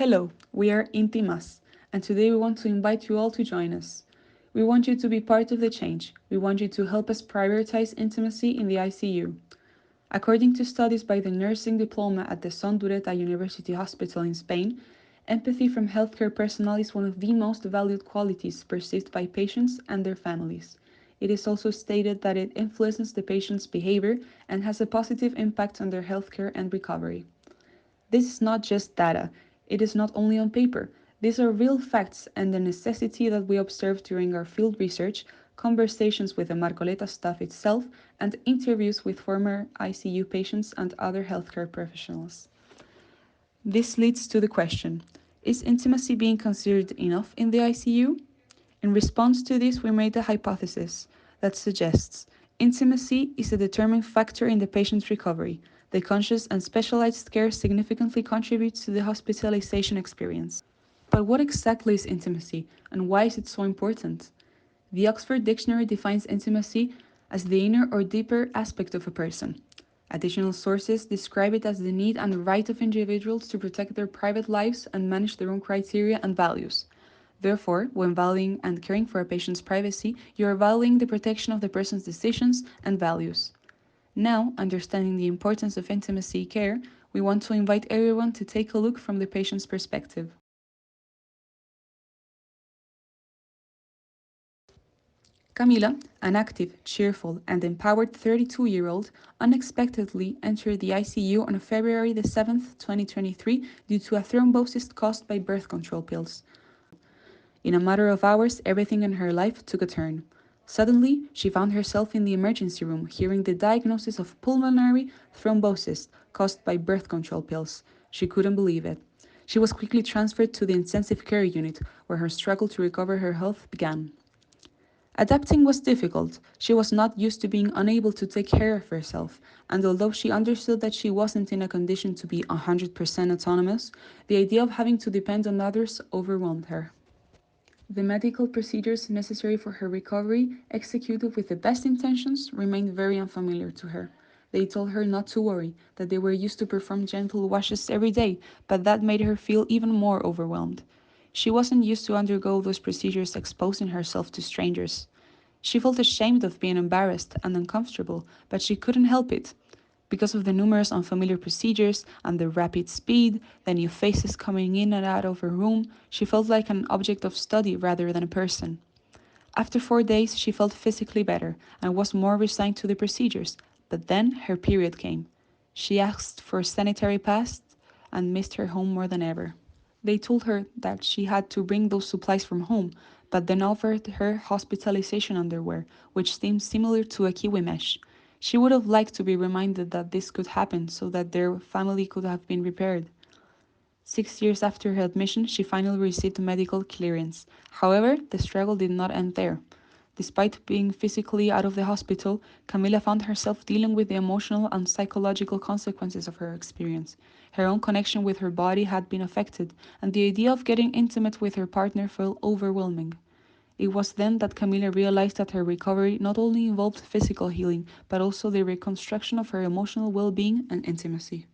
Hello, we are Intimas, and today we want to invite you all to join us. We want you to be part of the change. We want you to help us prioritize intimacy in the ICU. According to studies by the nursing diploma at the Son Dureta University Hospital in Spain, empathy from healthcare personnel is one of the most valued qualities perceived by patients and their families. It is also stated that it influences the patient's behavior and has a positive impact on their healthcare and recovery. This is not just data, it is not only on paper. These are real facts and the necessity that we observed during our field research, conversations with the Marcoleta staff itself, and interviews with former ICU patients and other healthcare professionals. This leads to the question, is intimacy being considered enough in the ICU? In response to this, we made a hypothesis that suggests intimacy is a determining factor in the patient's recovery. The conscious and specialized care significantly contributes to the hospitalization experience. But what exactly is intimacy, and why is it so important? The Oxford Dictionary defines intimacy as the inner or deeper aspect of a person. Additional sources describe it as the need and right of individuals to protect their private lives and manage their own criteria and values. Therefore, when valuing and caring for a patient's privacy, you are valuing the protection of the person's decisions and values. Now, understanding the importance of intimacy care, we want to invite everyone to take a look from the patient's perspective. Camila, an active, cheerful, and empowered 32-year-old, unexpectedly entered the ICU on February the 7th, 2023, due to a thrombosis caused by birth control pills. In a matter of hours, everything in her life took a turn. Suddenly, she found herself in the emergency room, hearing the diagnosis of pulmonary thrombosis caused by birth control pills. She couldn't believe it. She was quickly transferred to the intensive care unit, where her struggle to recover her health began. Adapting was difficult. She was not used to being unable to take care of herself, and although she understood that she wasn't in a condition to be 100% autonomous, the idea of having to depend on others overwhelmed her. The medical procedures necessary for her recovery, executed with the best intentions, remained very unfamiliar to her. They told her not to worry, that they were used to perform gentle washes every day, but that made her feel even more overwhelmed. She wasn't used to undergo those procedures exposing herself to strangers. She felt ashamed of being embarrassed and uncomfortable, but she couldn't help it. Because of the numerous unfamiliar procedures and the rapid speed, the new faces coming in and out of her room, she felt like an object of study rather than a person. After 4 days, she felt physically better and was more resigned to the procedures, but then her period came. She asked for a sanitary pass and missed her home more than ever. They told her that she had to bring those supplies from home, but then offered her hospitalization underwear, which seemed similar to a kiwi mesh. She would have liked to be reminded that this could happen so that their family could have been repaired. 6 years after her admission, she finally received medical clearance. However, the struggle did not end there. Despite being physically out of the hospital, Camila found herself dealing with the emotional and psychological consequences of her experience. Her own connection with her body had been affected, and the idea of getting intimate with her partner felt overwhelming. It was then that Camila realized that her recovery not only involved physical healing, but also the reconstruction of her emotional well-being and intimacy.